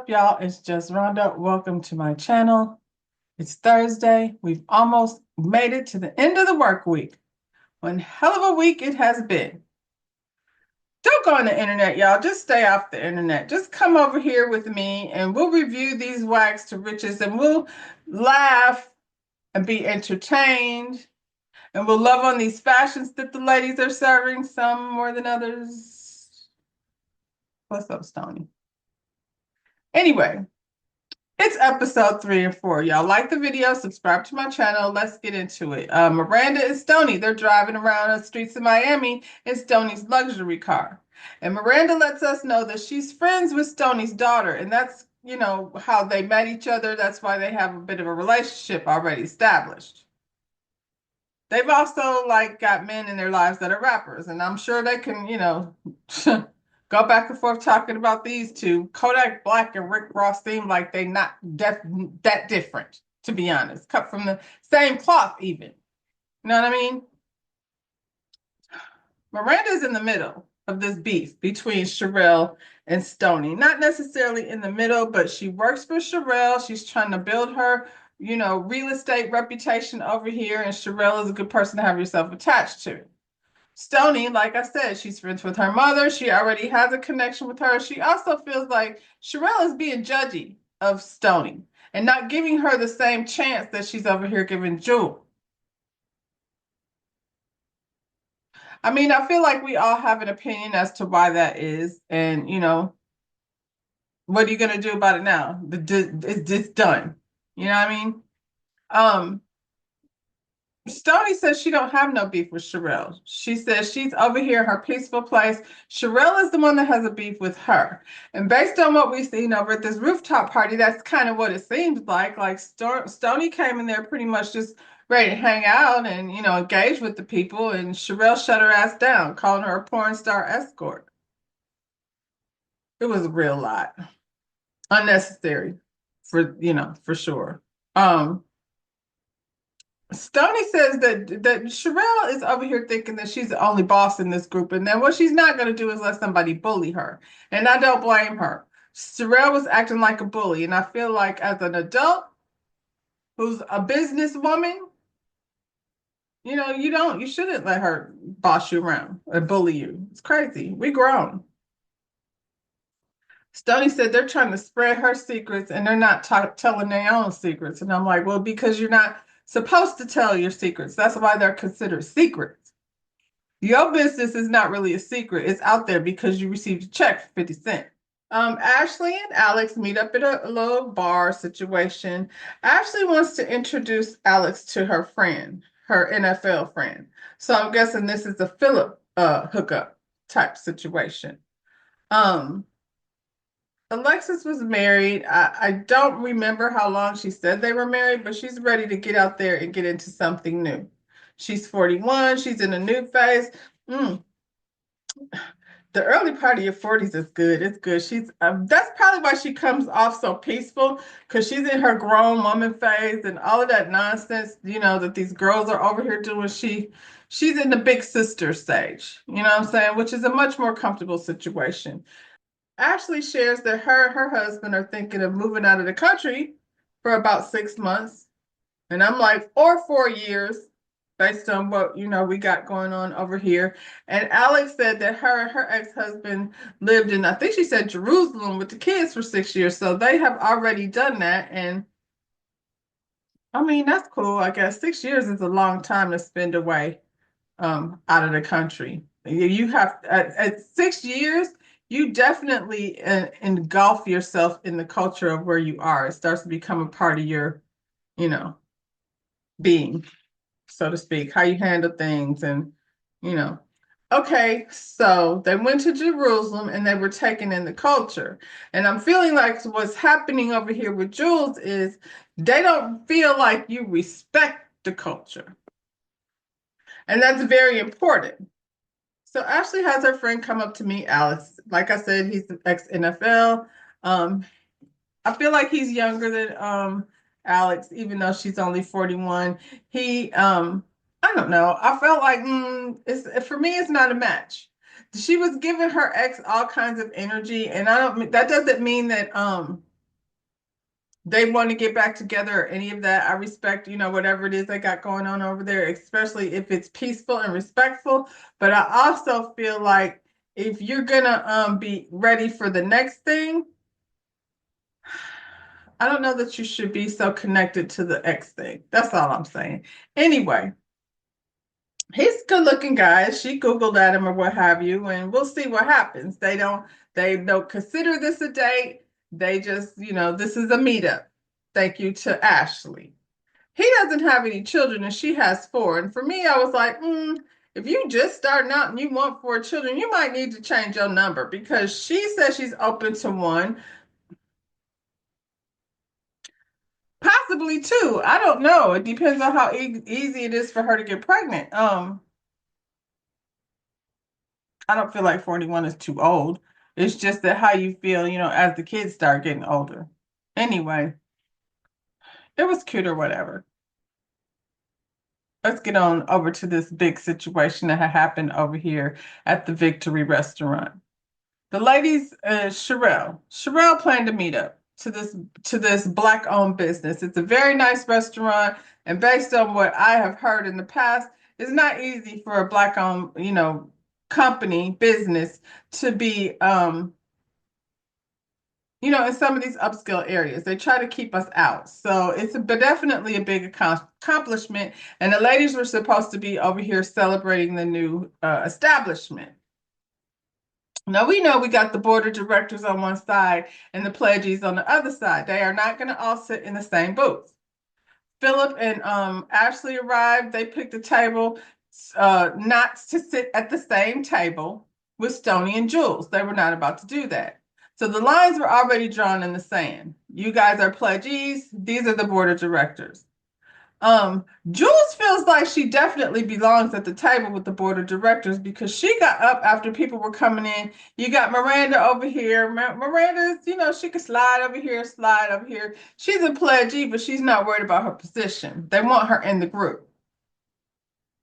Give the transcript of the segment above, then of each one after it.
up, y'all? It's just Rhonda. Welcome to my channel. It's Thursday. We've almost made it to the end of the work week. One hell of a week it has been. Don't go on the internet, y'all. Just stay off the internet. Just come over here with me and we'll review these wags to riches and we'll laugh and be entertained. And we'll love on these fashions that the ladies are serving, some more than others. What's up, Stony? Anyway, it's episode 3 and 4. Y'all like the video, subscribe to my channel. Let's get into it. Miranda and Stony, they're driving around the streets of Miami in Stony's luxury car. And Miranda lets us know that she's friends with Stony's daughter. And that's, how they met each other. That's why they have a bit of a relationship already established. They've also got men in their lives that are rappers. And I'm sure they can, go back and forth talking about these two. Kodak Black and Rick Ross seem like they not that different, to be honest. Cut from the same cloth, even. You know what I mean? Miranda's in the middle of this beef between Sherelle and Stony. Not necessarily in the middle, but she works for Sherelle. She's trying to build her, real estate reputation over here, and Sherelle is a good person to have yourself attached to. Stony, like I said, she's friends with her mother. She already has a connection with her. She also feels like Sherelle is being judgy of Stony and not giving her the same chance that she's over here giving Jewel. I mean, I feel like we all have an opinion as to why that is. And, what are you going to do about it now? It's just done. You know what I mean? Stony says she don't have no beef with Sherelle. She says she's over here in her peaceful place. Sherelle is the one that has a beef with her. And based on what we've seen over at this rooftop party, that's kind of what it seems like. Stony came in there pretty much just ready to hang out and, engage with the people. And Sherelle shut her ass down, calling her a porn star escort. It was a real lot. Unnecessary for sure. Stony says that Sherelle is over here thinking that she's the only boss in this group, and then what she's not going to do is let somebody bully her. And I don't blame her. Sherelle was acting like a bully, and I feel like as an adult who's a businesswoman, you shouldn't let her boss you around and bully you. It's crazy. We grown. Stony said they're trying to spread her secrets and they're not telling their own secrets. And I'm like, well, because you're not supposed to tell your secrets. That's why they're considered secrets. Your business is not really a secret. It's out there because you received a check for 50 cents. Ashley and Alex meet up at a little bar situation. Ashley wants to introduce Alex to her friend, her NFL friend. So I'm guessing this is a Philip hookup type situation. Alexis was married. I don't remember how long she said they were married, but she's ready to get out there and get into something new. She's 41. She's in a new phase. The early part of your 40s is good. It's good. That's probably why she comes off so peaceful, because she's in her grown woman phase and all of that nonsense, that these girls are over here doing. She's in the big sister stage, you know what I'm saying, which is a much more comfortable situation. Ashley shares that her and her husband are thinking of moving out of the country for about 6 months. And I'm like, or 4 years, based on what, we got going on over here. And Alex said that her and her ex-husband lived in, I think she said Jerusalem with the kids for 6 years. So they have already done that. And I mean, that's cool. I guess 6 years is a long time to spend away out of the country. You have, at 6 years, you definitely engulf yourself in the culture of where you are. It starts to become a part of your, being, so to speak, how you handle things and, Okay, so they went to Jerusalem and they were taking in the culture. And I'm feeling like what's happening over here with Jules is they don't feel like you respect the culture. And that's very important. So Ashley has her friend come up to meet Alex. Like I said, he's an ex-NFL. I feel like he's younger than Alex, even though she's only 41. I don't know. I felt like for me, it's not a match. She was giving her ex all kinds of energy, and that doesn't mean that they want to get back together or any of that. I respect, whatever it is they got going on over there, especially if it's peaceful and respectful. But I also feel like if you're gonna be ready for the next thing, I don't know that you should be so connected to the ex thing. That's all I'm saying. Anyway, he's a good looking guy. She Googled at him or what have you, and we'll see what happens. They don't consider this a date. They just, this is a meetup. Thank you to Ashley. He doesn't have any children and she has four. And for me, I was like, if you just starting out and you want four children, you might need to change your number because she says she's open to one, possibly two. I don't know. It depends on how easy it is for her to get pregnant. I don't feel like 41 is too old. It's just that how you feel, as the kids start getting older. Anyway, it was cute or whatever. Let's get on over to this big situation that had happened over here at the Victory restaurant. The ladies, Sherelle planned to meet up to this black-owned business. It's a very nice restaurant, and based on what I have heard in the past, it's not easy for a black-owned, company business to be, in some of these upscale areas. They try to keep us out, so but definitely a big accomplishment. And the ladies were supposed to be over here celebrating the new establishment. Now we know we got the board of directors on one side and the pledges on the other side. They are not going to all sit in the same booth. Philip and Ashley arrived. They picked a table not to sit at the same table with Stony and Jules. They were not about to do that. So the lines were already drawn in the sand. You guys are pledgees. These are the board of directors. Jules feels like she definitely belongs at the table with the board of directors because she got up after people were coming in. You got Miranda over here. Miranda's, she could slide over here, slide over here. She's a pledgee, but she's not worried about her position. They want her in the group.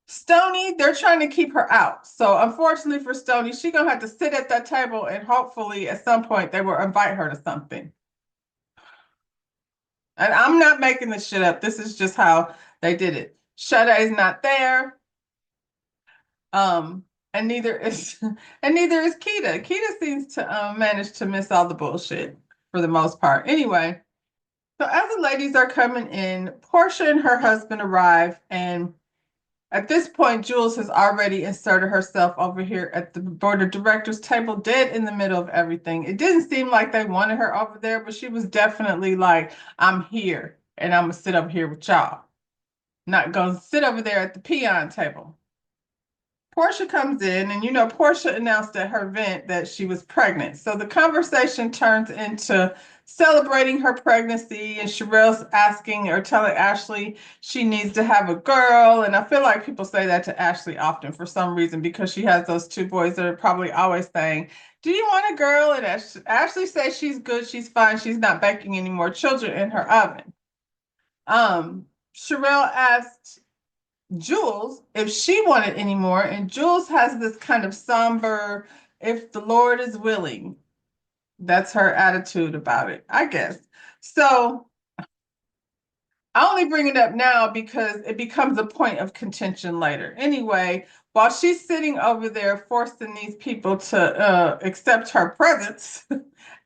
Stony, they're trying to keep her out. So unfortunately for Stony, she's gonna have to sit at that table and hopefully at some point they will invite her to something. And I'm not making this shit up. This is just how they did it. Sade's not there. And neither is Keita. Keita seems to manage to miss all the bullshit for the most part. Anyway, so as the ladies are coming in, Portia and her husband arrive, and at this point, Jules has already inserted herself over here at the board of directors table, dead in the middle of everything. It didn't seem like they wanted her over there, but she was definitely like, I'm here and I'm gonna sit over here with y'all. Not gonna sit over there at the peon table. Portia comes in, and Portia announced at her event that she was pregnant. So the conversation turns into celebrating her pregnancy, and Sherelle's asking or telling Ashley she needs to have a girl. And I feel like people say that to Ashley often for some reason because she has those two boys that are probably always saying, do you want a girl? And Ashley says she's good, she's fine, she's not baking any more children in her oven. Sherelle asked Jules if she wanted any more, and Jules has this kind of somber, if the Lord is willing. That's her attitude about it, I guess. So I only bring it up now because it becomes a point of contention later. Anyway, while she's sitting over there forcing these people to accept her presence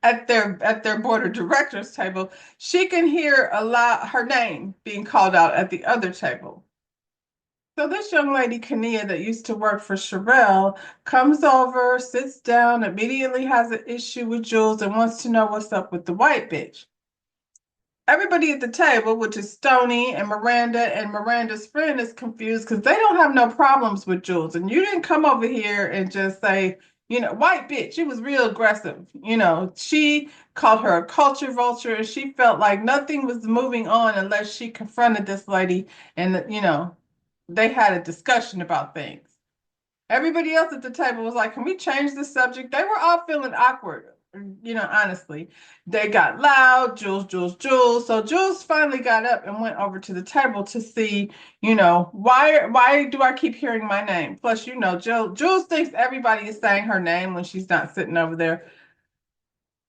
at their board of directors table, she can hear her name being called out at the other table. So this young lady, Kania, that used to work for Sherelle, comes over, sits down, immediately has an issue with Jules and wants to know what's up with the white bitch. Everybody at the table, which is Stony and Miranda's friend, is confused because they don't have no problems with Jules. And you didn't come over here and just say, white bitch. She was real aggressive. She called her a culture vulture, and she felt like nothing was moving on unless she confronted this lady and, they had a discussion about things. Everybody else at the table was like, can we change the subject? They were all feeling awkward, honestly. They got loud, Jules. So Jules finally got up and went over to the table to see, why do I keep hearing my name? Plus, Jules thinks everybody is saying her name when she's not sitting over there.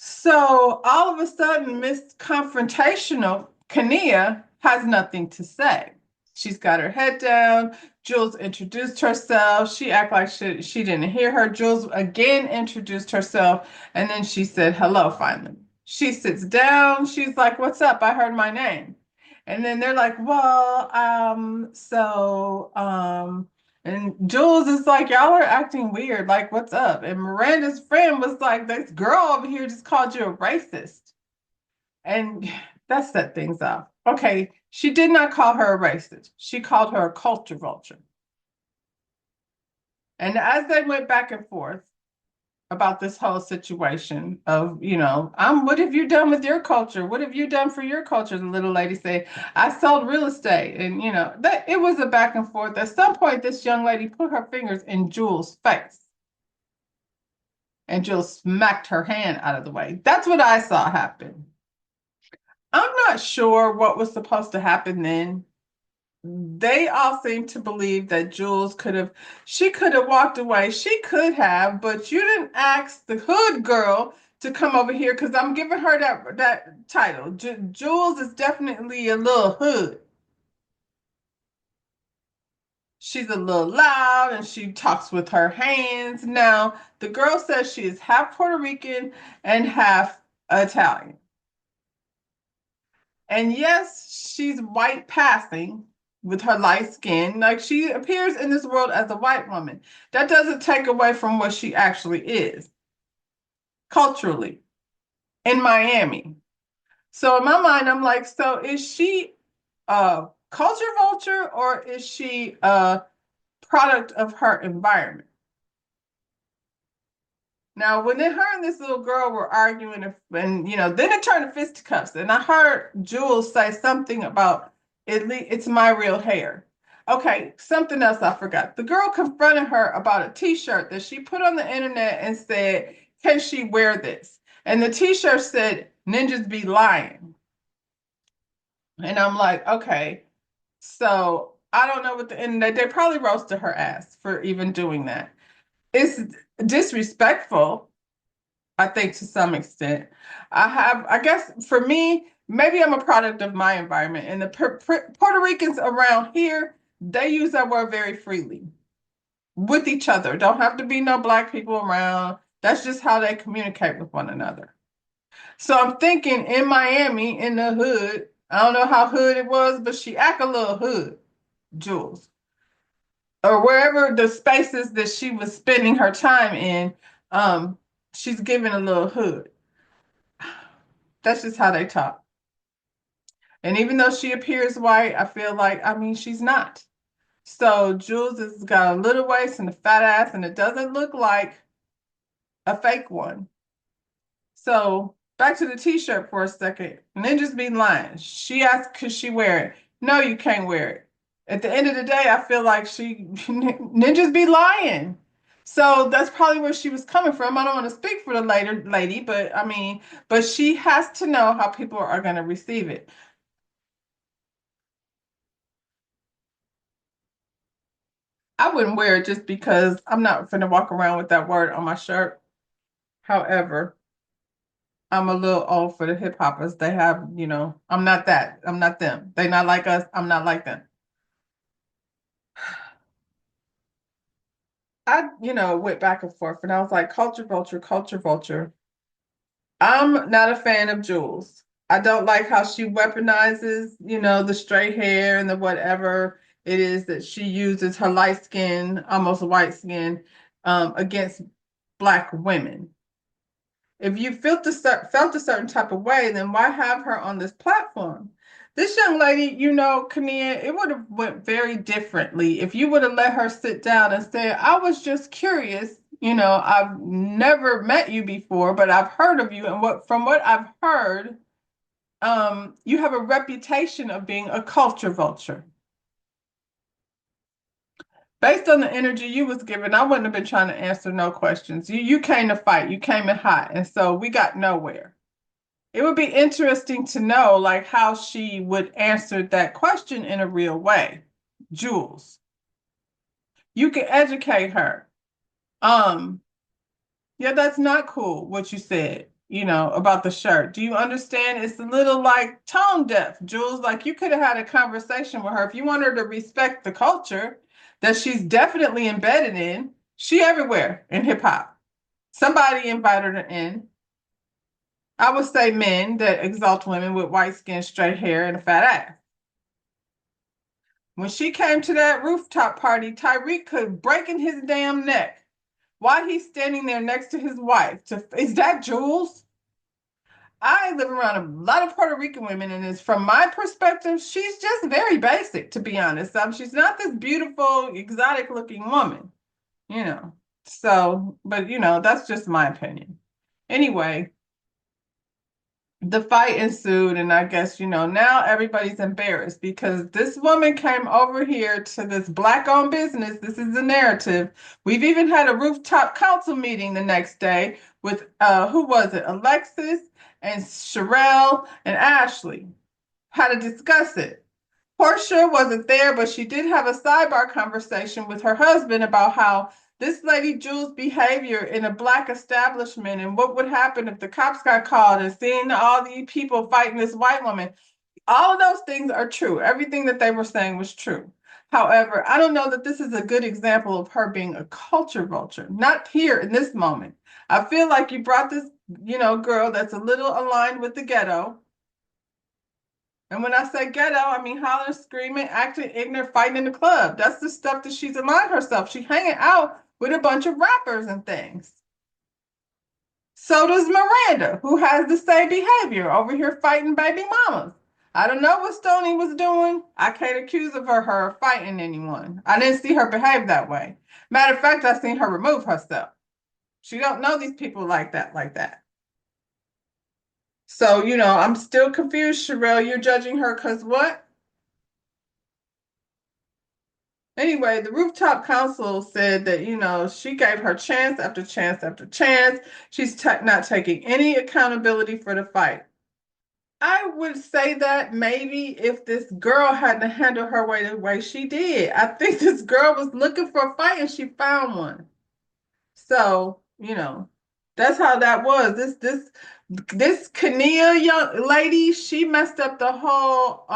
So all of a sudden, Miss Confrontational Kania has nothing to say. She's got her head down. Jules introduced herself. She acted like she didn't hear her. Jules again introduced herself, and then she said hello finally. She sits down. She's like, "What's up? I heard my name." And then they're like, "Well, and Jules is like, y'all are acting weird. Like, what's up? And Miranda's friend was like, this girl over here just called you a racist. And that set things off. Okay, she did not call her a racist. She called her a culture vulture. And as they went back and forth about this whole situation of, what have you done with your culture? What have you done for your culture? The little lady said, I sold real estate. And, that it was a back and forth. At some point, this young lady put her fingers in Jules' face. And Jill smacked her hand out of the way. That's what I saw happen. I'm not sure what was supposed to happen then. They all seem to believe that she could have walked away. She could have, but you didn't ask the hood girl to come over here because I'm giving her that title. Jules is definitely a little hood. She's a little loud and she talks with her hands. Now, the girl says she is half Puerto Rican and half Italian. And yes, she's white passing with her light skin. Like she appears in this world as a white woman. That doesn't take away from what she actually is culturally in Miami. So in my mind, I'm like, so is she a culture vulture or is she a product of her environment? Now, when her and this little girl were arguing, and then it turned to fisticuffs, and I heard Jules say something about it's my real hair. Okay, something else I forgot. The girl confronted her about a T-shirt that she put on the internet and said, "Can she wear this?" And the T-shirt said, "Ninjas be lying." And I'm like, okay, so I don't know what the internet. They probably roasted her ass for even doing that. It's disrespectful, I think, to some extent. I guess for me, maybe I'm a product of my environment. And the Puerto Ricans around here, they use that word very freely with each other. Don't have to be no black people around. That's just how they communicate with one another. So I'm thinking in Miami, in the hood, I don't know how hood it was, but she act a little hood, Jules, or wherever the spaces that she was spending her time in, um, she's giving a little hood. That's just how they talk. And even though she appears white, I feel like, I mean, she's not. So Jules has got a little waist and a fat ass, and it doesn't look like a fake one. So back to the t-shirt for a second. Ninjas be lying. She asked, could she wear it? No, you can't wear it. At the end of the day, I feel like ninjas be lying. So that's probably where she was coming from. I don't want to speak for the later lady, but I mean, but she has to know how people are going to receive it. I wouldn't wear it just because I'm not going to walk around with that word on my shirt. However, I'm a little old for the hip hoppers. They have, I'm not that. I'm not them. They not like us. I'm not like them. I, went back and forth and I was like, culture vulture, culture vulture. I'm not a fan of Jules. I don't like how she weaponizes, the straight hair and the whatever it is that she uses her light skin, almost white skin, against Black women. If you felt a certain type of way, then why have her on this platform? This young lady, Kania, it would have went very differently if you would have let her sit down and say, I was just curious. I've never met you before, but I've heard of you. And from what I've heard, you have a reputation of being a culture vulture. Based on the energy you was given, I wouldn't have been trying to answer no questions. You came to fight. You came in hot. And so we got nowhere. It would be interesting to know like how she would answer that question in a real way. Jules, you can educate her. Um, yeah, that's not cool what you said. about the shirt. Do you understand? It's a little like tone deaf, Jules. Like you could have had a conversation with her if you want her to respect the culture that she's definitely embedded in. She everywhere in hip hop. Somebody invited her in. I would say men that exalt women with white skin, straight hair, and a fat ass. When she came to that rooftop party, Tyreek could breaking his damn neck. Why he's standing there next to his wife? Is that Jules? I live around a lot of Puerto Rican women, and it's from my perspective, she's just very basic, to be honest. She's not this beautiful, exotic looking woman, you know. So, but that's just my opinion. Anyway, the fight ensued, and I guess, now everybody's embarrassed because this woman came over here to this black-owned business. This is the narrative. We've even had a rooftop council meeting the next day with, who was it? Alexis and Sherelle and Ashley. How to discuss it. Portia wasn't there, but she did have a sidebar conversation with her husband about how this lady Jules' behavior in a black establishment and what would happen if the cops got called and seeing all these people fighting this white woman. All of those things are true. Everything that they were saying was true. However, I don't know that this is a good example of her being a culture vulture, not here in this moment. I feel like you brought this, girl that's a little aligned with the ghetto. And when I say ghetto, I mean hollering, screaming, acting ignorant, fighting in the club. That's the stuff that she's aligned herself. She's hanging out with a bunch of rappers and things. So does Miranda, who has the same behavior over here fighting baby mamas. I don't know what Stoney was doing. I can't accuse of her fighting anyone. I didn't see her behave that way. Matter of fact, I seen her remove herself. She don't know these people like that. So, I'm still confused, Sherelle. You're judging her because what? Anyway, the rooftop council said that, she gave her chance after chance after chance. She's not taking any accountability for the fight. I would say that maybe if this girl hadn't handled her way the way she did. I think this girl was looking for a fight and she found one. So, that's how that was. This Kania young lady, she messed up the whole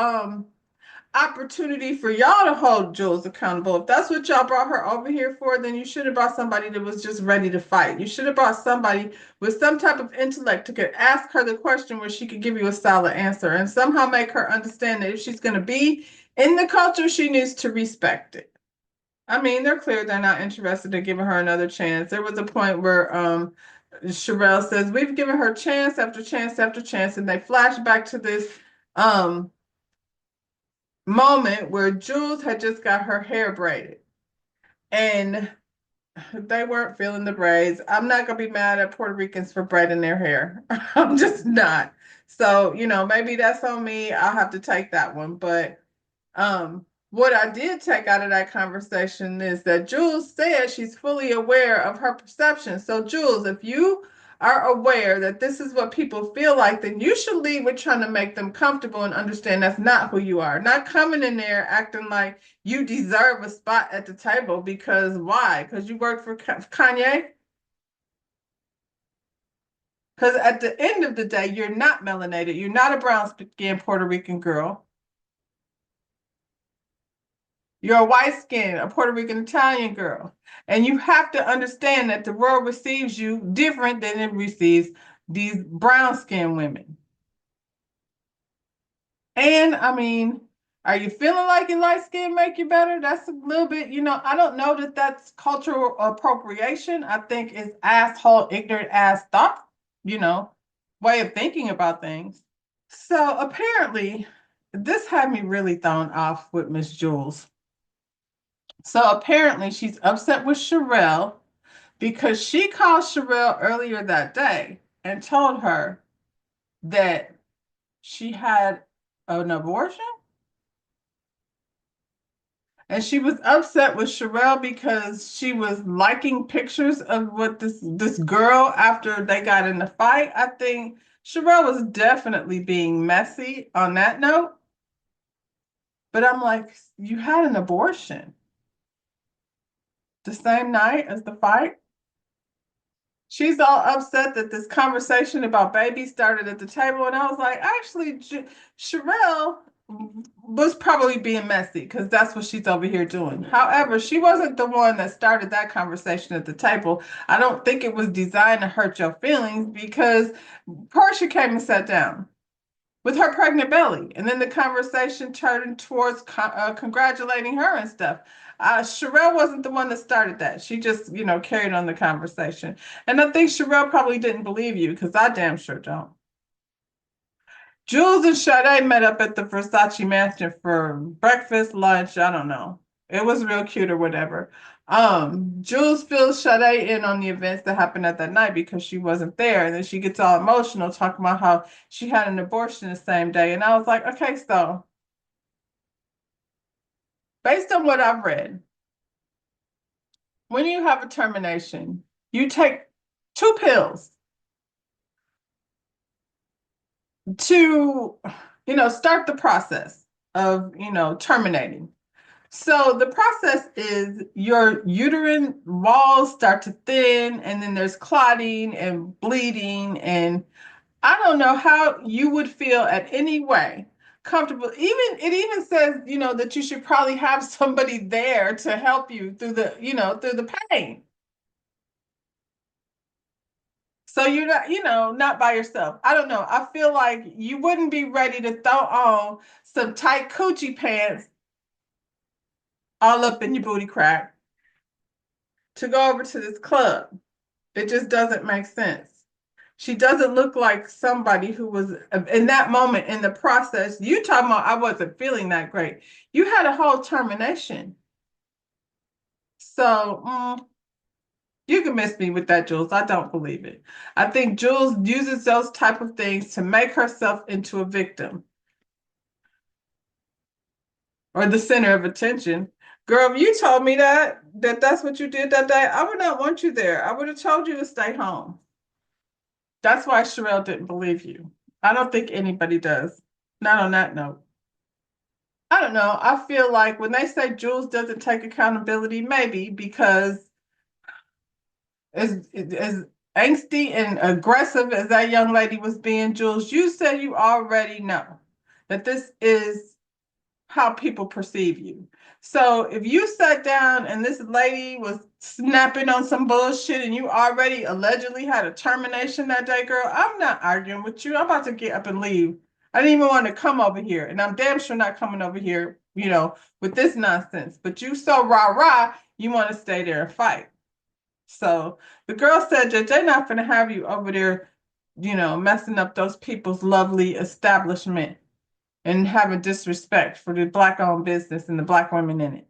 opportunity for y'all to hold Jules accountable. If that's what y'all brought her over here for, then you should have brought somebody that was just ready to fight. You should have brought somebody with some type of intellect to could ask her the question where she could give you a solid answer and somehow make her understand that if she's going to be in the culture, she needs to respect it. I mean, they're clear they're not interested in giving her another chance. There was a point where Sherelle says, we've given her chance after chance after chance, and they flash back to this moment where Jules had just got her hair braided and they weren't feeling the braids. I'm not going to be mad at Puerto Ricans for braiding their hair. I'm just not. So, maybe that's on me. I'll have to take that one. But what I did take out of that conversation is that Jules said she's fully aware of her perception. So, Jules, if you are aware that this is what people feel like, then you should lead with trying to make them comfortable and understand that's not who you are. Not coming in there acting like you deserve a spot at the table because why? Because you work for Kanye? Because at the end of the day, you're not melanated. You're not a brown-skinned Puerto Rican girl. You're a white skin, a Puerto Rican Italian girl. And you have to understand that the world receives you different than it receives these brown skinned women. And I mean, are you feeling like your light skin make you better? That's a little bit, I don't know that that's cultural appropriation. I think it's asshole, ignorant ass thought, way of thinking about things. So apparently, this had me really thrown off with Miss Jules. So apparently she's upset with Sherelle because she called Sherelle earlier that day and told her that she had an abortion. And she was upset with Sherelle because she was liking pictures of what this girl after they got in the fight. I think Sherelle was definitely being messy on that note. But I'm like, you had an abortion the same night as the fight? She's all upset that this conversation about baby started at the table, and I was like, actually, Sherelle was probably being messy because that's what she's over here doing. However, she wasn't the one that started that conversation at the table. I don't think it was designed to hurt your feelings because Portia came and sat down with her pregnant belly. And then the conversation turned towards congratulating her and stuff. Sherelle wasn't the one that started that. She just, carried on the conversation. And I think Sherelle probably didn't believe you because I damn sure don't. Jules and Sade met up at the Versace mansion for breakfast, lunch. I don't know. It was real cute or whatever. Jules fills Sade in on the events that happened at that night because she wasn't there. And then she gets all emotional talking about how she had an abortion the same day. And I was like, okay, so based on what I've read, when you have a termination, you take two pills to, start the process of, terminating. So the process is your uterine walls start to thin, and then there's clotting and bleeding. And I don't know how you would feel at any way comfortable. It even says, that you should probably have somebody there to help you through the pain. So you're not, not by yourself. I don't know. I feel like you wouldn't be ready to throw on some tight coochie pants all up in your booty crack to go over to this club. It just doesn't make sense. She doesn't look like somebody who was in that moment in the process. You talking about I wasn't feeling that great. You had a whole termination. So you can miss me with that, Jules. I don't believe it. I think Jules uses those type of things to make herself into a victim or the center of attention. Girl, if you told me that's what you did that day, I would not want you there. I would have told you to stay home. That's why Sherelle didn't believe you. I don't think anybody does. Not on that note. I don't know. I feel like when they say Jules doesn't take accountability, maybe because as angsty and aggressive as that young lady was being, Jules, you said you already know that this is how people perceive you. So if you sat down and this lady was snapping on some bullshit and you already allegedly had a termination that day, girl, I'm not arguing with you. I'm about to get up and leave. I didn't even want to come over here, and I'm damn sure not coming over here, with this nonsense. But you so rah-rah, you want to stay there and fight. So the girl said that they're not going to have you over there, messing up those people's lovely establishment and having disrespect for the Black-owned business and the Black women in it.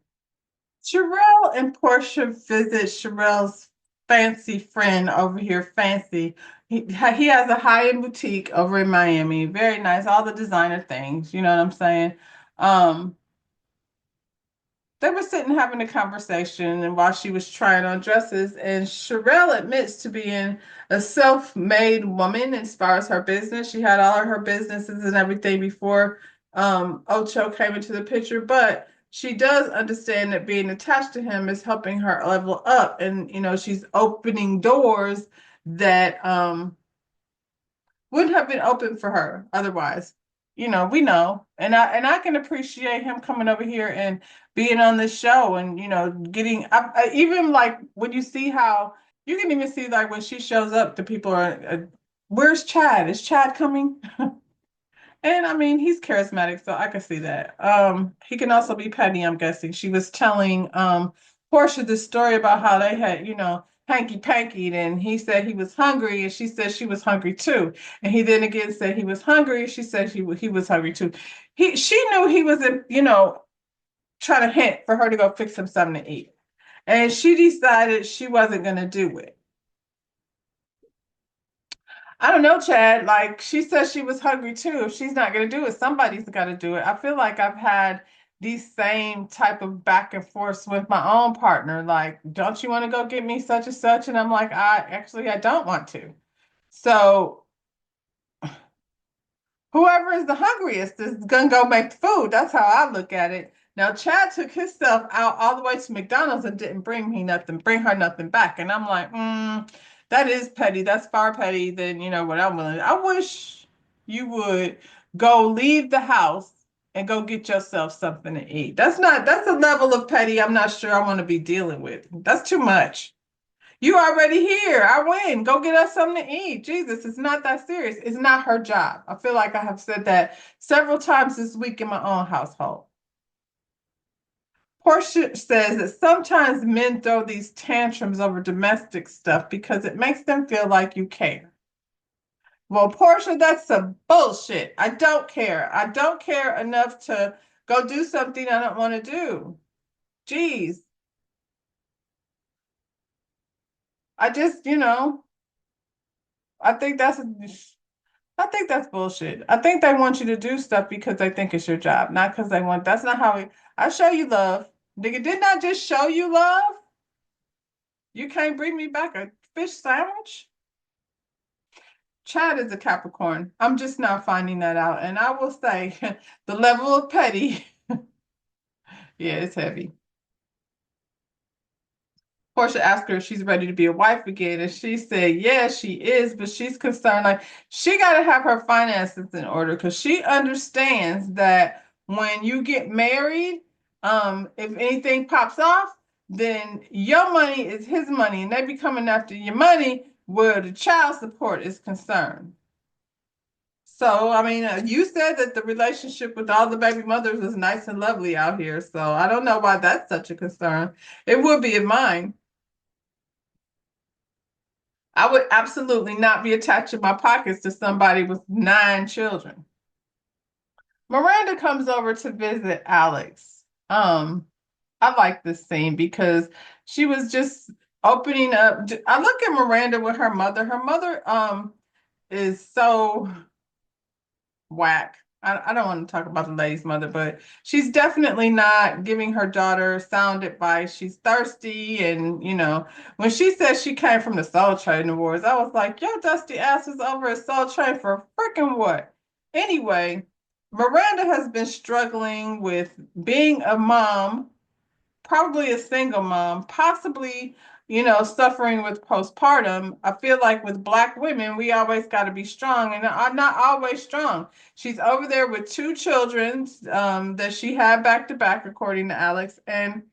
Sherelle and Portia visit Sherelle's fancy friend over here, Fancy. He has a high-end boutique over in Miami. Very nice, all the designer things, you know what I'm saying? Um, they were sitting having a conversation and while she was trying on dresses, and Sherelle admits to being a self-made woman as far as her business. She had all of her businesses and everything before Ocho came into the picture, but she does understand that being attached to him is helping her level up, and she's opening doors that wouldn't have been open for her otherwise. We know, and I can appreciate him coming over here and being on this show, and getting even like when you see how you can even see like when she shows up, the people are, where's Chad? Is Chad coming? And I mean, he's charismatic, so I can see that. He can also be petty, I'm guessing. She was telling Portia this story about how they had, hanky panky, and he said he was hungry, and she said she was hungry too. And he then again said he was hungry, she said he was hungry too. She knew he was, trying to hint for her to go fix him something to eat. And she decided she wasn't gonna do it. I don't know, Chad. Like she said she was hungry too. If she's not gonna do it, somebody's gotta do it. I feel like I've had these same type of back and forth with my own partner. Like, don't you want to go get me such and such? And I'm like, I don't want to. So whoever is the hungriest is gonna go make the food. That's how I look at it. Now, Chad took himself out all the way to McDonald's and didn't bring her nothing back. And I'm like, That is petty. That's far petty than, what I'm willing. I wish you would go leave the house and go get yourself something to eat. That's a level of petty I'm not sure I want to be dealing with. That's too much. You already here. I win. Go get us something to eat. Jesus, it's not that serious. It's not her job. I feel like I have said that several times this week in my own household. Portia says that sometimes men throw these tantrums over domestic stuff because it makes them feel like you care. Well, Portia, that's some bullshit. I don't care. I don't care enough to go do something I don't want to do. Jeez. I just, I think that's I think that's bullshit. I think they want you to do stuff because they think it's your job, not because they want. That's not how I show you love. Nigga, didn't I just show you love? You can't bring me back a fish sandwich? Chad is a Capricorn. I'm just now finding that out. And I will say the level of petty, yeah, it's heavy. Portia asked her if she's ready to be a wife again, and she said, yeah, she is, but she's concerned like she got to have her finances in order because she understands that when you get married, if anything pops off, then your money is his money, and they be coming after your money where the child support is concerned. So, I mean, you said that the relationship with all the baby mothers is nice and lovely out here. So I don't know why that's such a concern. It would be of mine. I would absolutely not be attaching my pockets to somebody with 9 children. Miranda comes over to visit Alex. I like this scene because she was just opening up. I look at Miranda with her mother. Her mother is so whack. I don't want to talk about the lady's mother, but she's definitely not giving her daughter sound advice. She's thirsty, and when she says she came from the Soul Train Awards, I was like, "Yo, dusty ass was over at Soul Train for freaking what?" Anyway, Miranda has been struggling with being a mom, probably a single mom, possibly, suffering with postpartum. I feel like with Black women, we always got to be strong, and I'm not always strong. She's over there with 2 children that she had back to back, according to Alex, and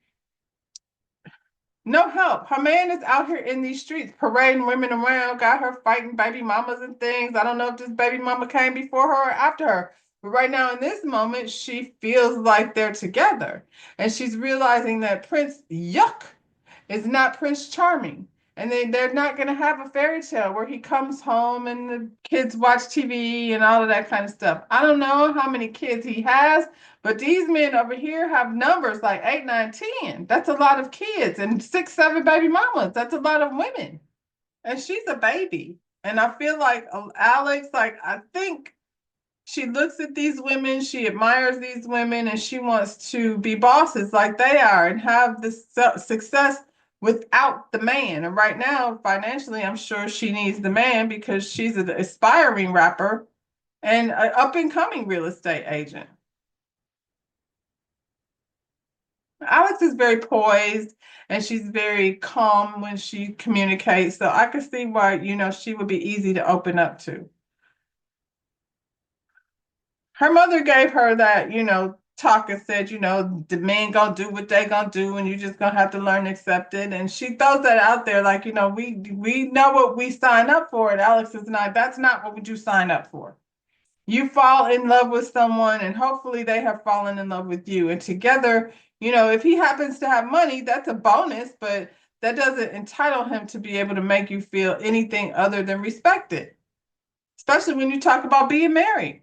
no help. Her man is out here in these streets parading women around, got her fighting baby mamas and things. I don't know if this baby mama came before her or after her. But right now, in this moment, she feels like they're together. And she's realizing that Prince Yuck is not Prince Charming. And they're not going to have a fairy tale where he comes home and the kids watch TV and all of that kind of stuff. I don't know how many kids he has, but these men over here have numbers like 8, 9, 10. That's a lot of kids and 6, 7 baby mamas. That's a lot of women. And she's a baby. And I feel like Alex, like, I think she looks at these women, she admires these women, and she wants to be bosses like they are and have this success without the man. And right now, financially, I'm sure she needs the man because she's an aspiring rapper and an up and coming real estate agent. Alex is very poised and she's very calm when she communicates. So I can see why, she would be easy to open up to. Her mother gave her that, talk and said, the men gonna do what they gonna do, and you just gonna have to learn to accept it. And she throws that out there like, we know what we sign up for, and Alex is not, that's not what you sign up for. You fall in love with someone, and hopefully they have fallen in love with you. And together, if he happens to have money, that's a bonus, but that doesn't entitle him to be able to make you feel anything other than respected, especially when you talk about being married.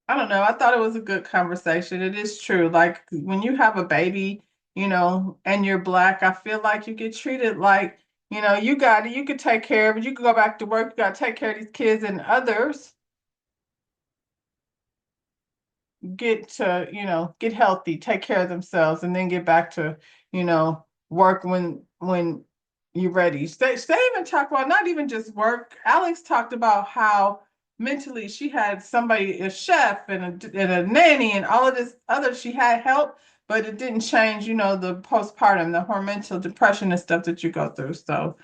I don't know. I thought it was a good conversation. It is true. Like when you have a baby, and you're Black, I feel like you get treated like, you got it, you could take care of it, you could go back to work, you got to take care of these kids, and others get to, get healthy, take care of themselves, and then get back to, work when you're ready. They even talk about not even just work. Alex talked about how mentally she had somebody, a chef and a nanny and all of this other, she had help, but it didn't change, the postpartum, the hormonal depression and stuff that you go through. So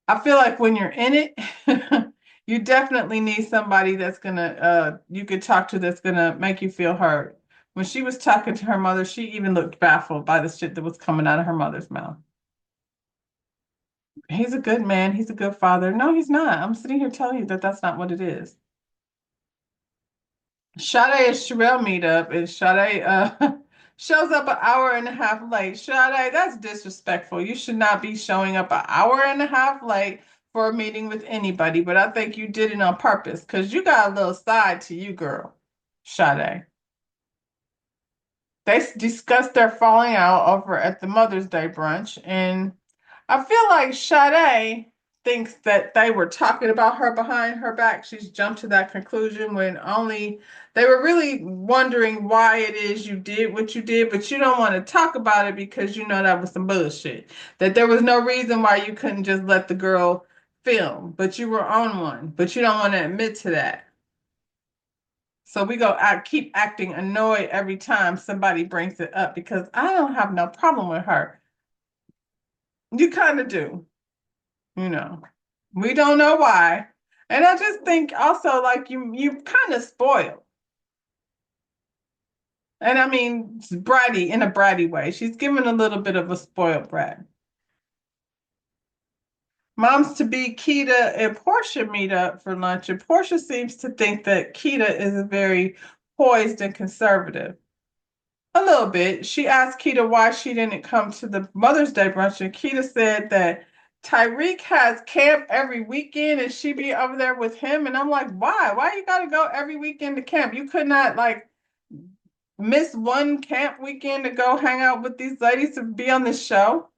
I feel like when you're in it, you definitely need somebody that's gonna you could talk to that's gonna make you feel heard. When she was talking to her mother, she even looked baffled by the shit that was coming out of her mother's mouth. He's a good man. He's a good father. No, he's not. I'm sitting here telling you that that's not what it is. Sade and Sherelle meet up, and Sade shows up an hour and a half late. Sade, that's disrespectful. You should not be showing up an hour and a half late for a meeting with anybody, but I think you did it on purpose because you got a little side to you, girl. Sade. They discussed their falling out over at the Mother's Day brunch, and I feel like Sade thinks that they were talking about her behind her back. She's jumped to that conclusion when only they were really wondering why it is you did what you did, but you don't want to talk about it because you know that was some bullshit. That there was no reason why you couldn't just let the girl film, but you were on one, but you don't want to admit to that. So we go keep acting annoyed every time somebody brings it up because I don't have no problem with her. You kind of do, you know. We don't know why. And I just think also like you kind of spoiled. And I mean bratty in a bratty way. She's given a little bit of a spoiled brat. Moms to be Keita and Portia meet up for lunch, and Portia seems to think that Keita is very poised and conservative. A little bit. She asked Keita why she didn't come to the Mother's Day brunch, and Keita said that Tyreek has camp every weekend and she be over there with him. And I'm like, why? Why you gotta go every weekend to camp? You could not like miss one camp weekend to go hang out with these ladies to be on the show?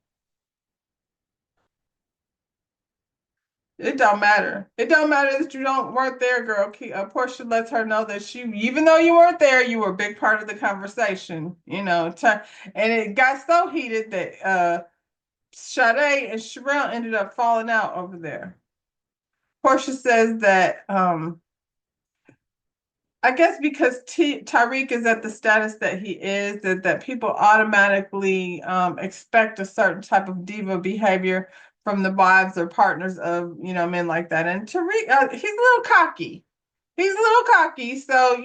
It don't matter. It don't matter that you don't weren't there, girl. Portia lets her know that she, even though you weren't there, you were a big part of the conversation. And it got so heated that Sade and Sherelle ended up falling out over there. Portia says that I guess because Tyreek is at the status that he is, that people automatically expect a certain type of diva behavior from the wives or partners of, men like that. And Tyreek, he's a little cocky. He's a little cocky. So,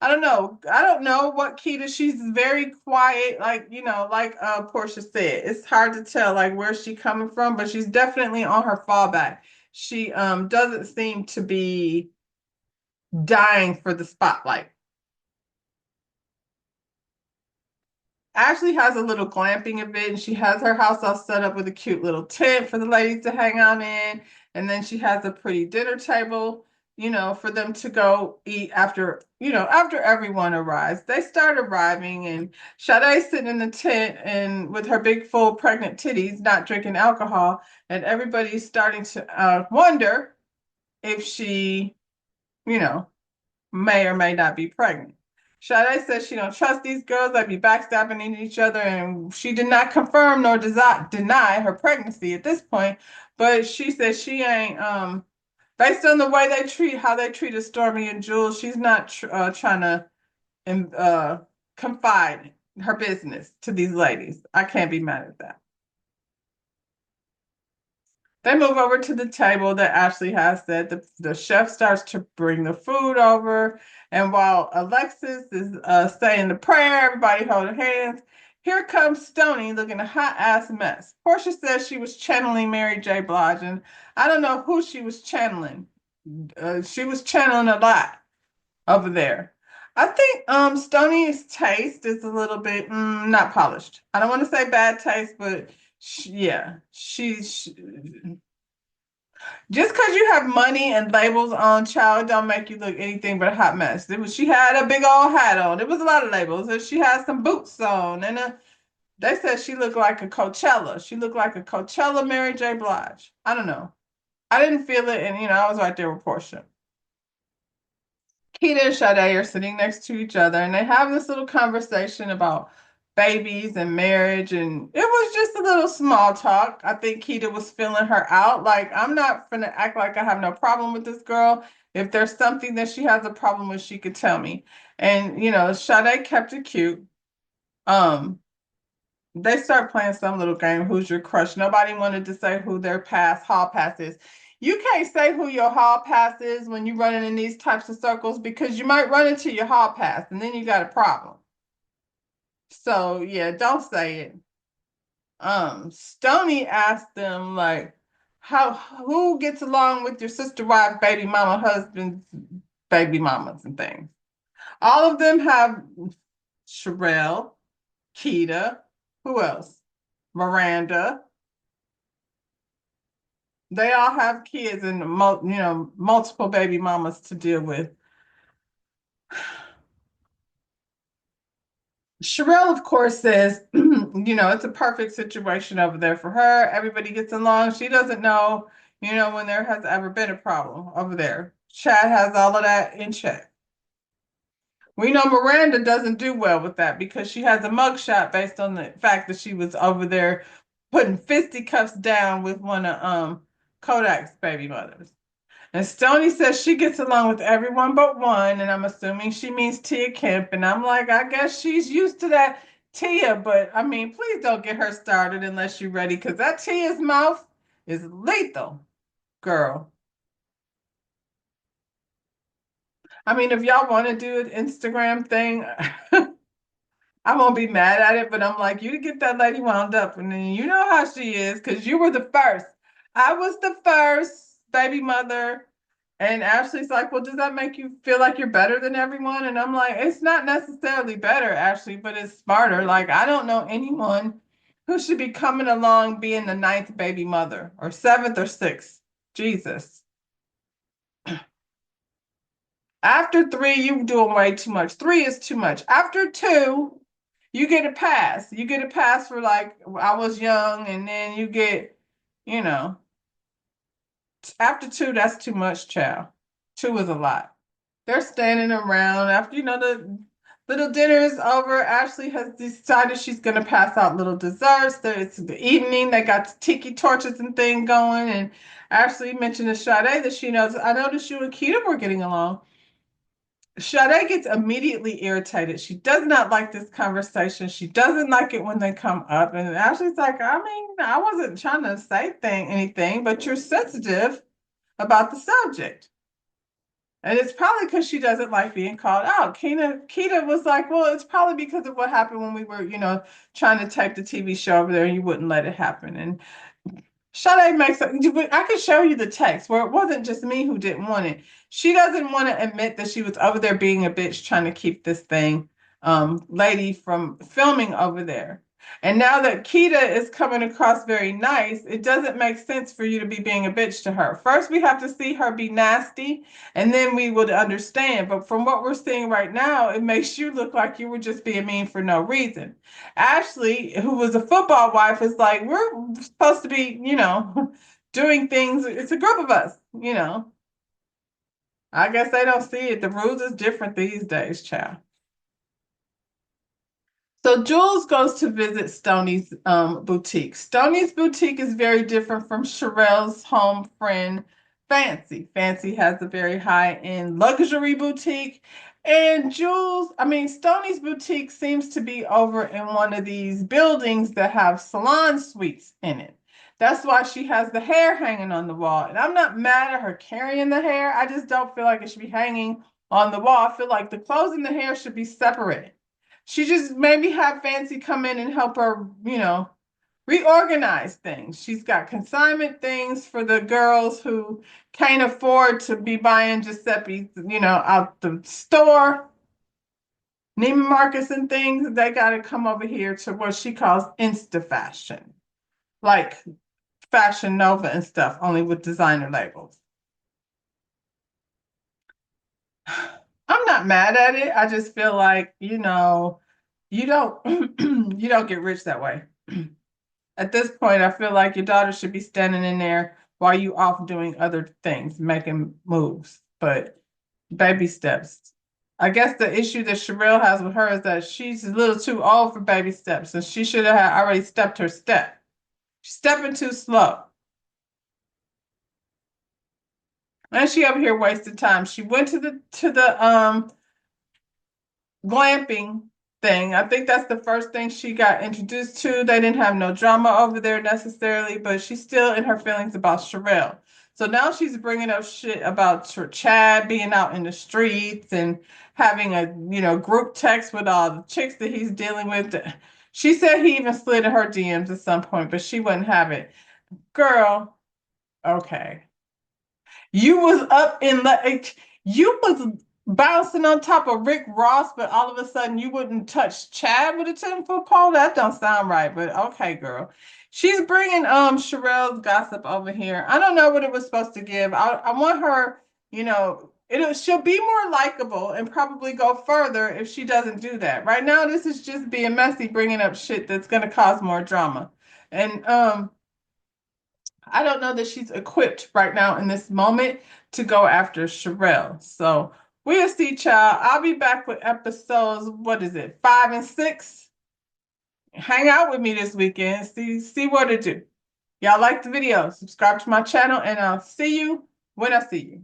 I don't know. I don't know what Keita, she's very quiet, like Portia said. It's hard to tell like where she's coming from, but she's definitely on her fallback. She doesn't seem to be dying for the spotlight. Ashley has a little glamping event and she has her house all set up with a cute little tent for the ladies to hang out in. And then she has a pretty dinner table, for them to go eat after everyone arrives. They start arriving and Sade's sitting in the tent and with her big full pregnant titties, not drinking alcohol. And everybody's starting to wonder if she, you know, may or may not be pregnant. Sade says she don't trust these girls. They be backstabbing each other, and she did not confirm nor deny her pregnancy at this point. But she says she ain't based on the way how they treated Stormy and Jules. She's not trying to uh, confide her business to these ladies. I can't be mad at that. They move over to the table that Ashley has set. The chef starts to bring the food over. And while Alexis is saying the prayer, everybody holding hands, here comes Stony looking a hot ass mess. Portia says she was channeling Mary J. Blige, and I don't know who she was channeling. She was channeling a lot over there. I think Stony's taste is a little bit not polished. I don't want to say bad taste, but yeah, she's just because you have money and labels on, child, don't make you look anything but a hot mess. She had a big old hat on. It was a lot of labels, and she had some boots on, and they said she looked like a Coachella. She looked like a Coachella Mary J. Blige. I don't know. I didn't feel it, and I was right there with Portia. Keita and Sade are sitting next to each other, and they have this little conversation about babies and marriage, and it was just a little small talk. I think Keita was feeling her out. Like, I'm not gonna act like I have no problem with this girl. If there's something that she has a problem with, she could tell me. And Sade kept it cute. Um, they start playing some little game, who's your crush? Nobody wanted to say who their hall pass is. You can't say who your hall pass is when you're running in these types of circles because you might run into your hall pass and then you got a problem. So yeah, don't say it. Stony asked them like, who gets along with your sister, wife, baby mama, husbands, baby mamas, and things. All of them have Sherelle, Keita, who else? Miranda. They all have kids and multiple baby mamas to deal with. Sherelle, of course, says, it's a perfect situation over there for her. Everybody gets along. She doesn't know, when there has ever been a problem over there. Chad has all of that in check. We know Miranda doesn't do well with that because she has a mugshot based on the fact that she was over there putting fisticuffs down with one of Kodak's baby mothers. And Stony says she gets along with everyone but one, and I'm assuming she means Tia Kemp. And I'm like, I guess she's used to that Tia, but I mean, please don't get her started unless you're ready, because that Tia's mouth is lethal, girl. I mean, if y'all want to do an Instagram thing, I won't be mad at it, but I'm like, you to get that lady wound up, and then you know how she is, because you were the first. I was the first baby mother. And Ashley's like, well, does that make you feel like you're better than everyone? And I'm like, it's not necessarily better, Ashley, but it's smarter. Like, I don't know anyone who should be coming along being the ninth baby mother or seventh or sixth. Jesus. After three, you're doing way too much. Three is too much. After two, you get a pass. You get a pass for like, I was young, and then you get, you know, after two, that's too much, child. Two is a lot. They're standing around after, the little dinner is over. Ashley has decided she's going to pass out little desserts. It's the evening. They got the tiki torches and thing going. And Ashley mentioned to Sade that she knows, I noticed you and Keita were getting along. Sade gets immediately irritated. She does not like this conversation. She doesn't like it when they come up. And Ashley's like, I mean, I wasn't trying to say anything, but you're sensitive about the subject. And it's probably because she doesn't like being called out. Keita was like, well, it's probably because of what happened when we were, trying to tape the TV show over there and you wouldn't let it happen. And Sade makes I could show you the text where it wasn't just me who didn't want it. She doesn't want to admit that she was over there being a bitch trying to keep this thing lady from filming over there. And now that Keita is coming across very nice, it doesn't make sense for you to be being a bitch to her. First, we have to see her be nasty, and then we would understand. But from what we're seeing right now, it makes you look like you were just being mean for no reason. Ashley, who was a football wife, is like, we're supposed to be, doing things. It's a group of us. I guess they don't see it. The rules is different these days, child. So Jules goes to visit Stoney's boutique. Stoney's boutique is very different from Sherelle's home friend, Fancy. Fancy has a very high-end luxury boutique. And Stoney's boutique seems to be over in one of these buildings that have salon suites in it. That's why she has the hair hanging on the wall. And I'm not mad at her carrying the hair. I just don't feel like it should be hanging on the wall. I feel like the clothes and the hair should be separated. She just maybe have Fancy come in and help her, reorganize things. She's got consignment things for the girls who can't afford to be buying Giuseppe's, out the store. Neiman Marcus and things, they got to come over here to what she calls Insta fashion, like Fashion Nova and stuff, only with designer labels. I'm not mad at it. I just feel like, you don't you don't get rich that way. At this point, I feel like your daughter should be standing in there while you off doing other things, making moves, but baby steps. I guess the issue that Sherelle has with her is that she's a little too old for baby steps, and she should have already stepped her step. She's stepping too slow. And she over here wasting time. She went to the glamping thing. I think that's the first thing she got introduced to. They didn't have no drama over there necessarily, but she's still in her feelings about Sherelle. So now she's bringing up shit about Chad being out in the streets and having a, group text with all the chicks that he's dealing with. She said he even slid in her DMs at some point, but she wouldn't have it. Girl, okay. You was up in you was bouncing on top of Rick Ross, but all of a sudden you wouldn't touch Chad with a 10-foot pole. That don't sound right, but okay, girl. She's bringing Sherelle's gossip over here. I don't know what it was supposed to give. I want her, she'll be more likable and probably go further if she doesn't do that. Right now, this is just being messy, bringing up shit that's gonna cause more drama, and I don't know that she's equipped right now in this moment to go after Sherelle. So we'll see, child. I'll be back with episodes, what is it, 5 and 6? Hang out with me this weekend. See what to do. Y'all like the video, subscribe to my channel, and I'll see you when I see you.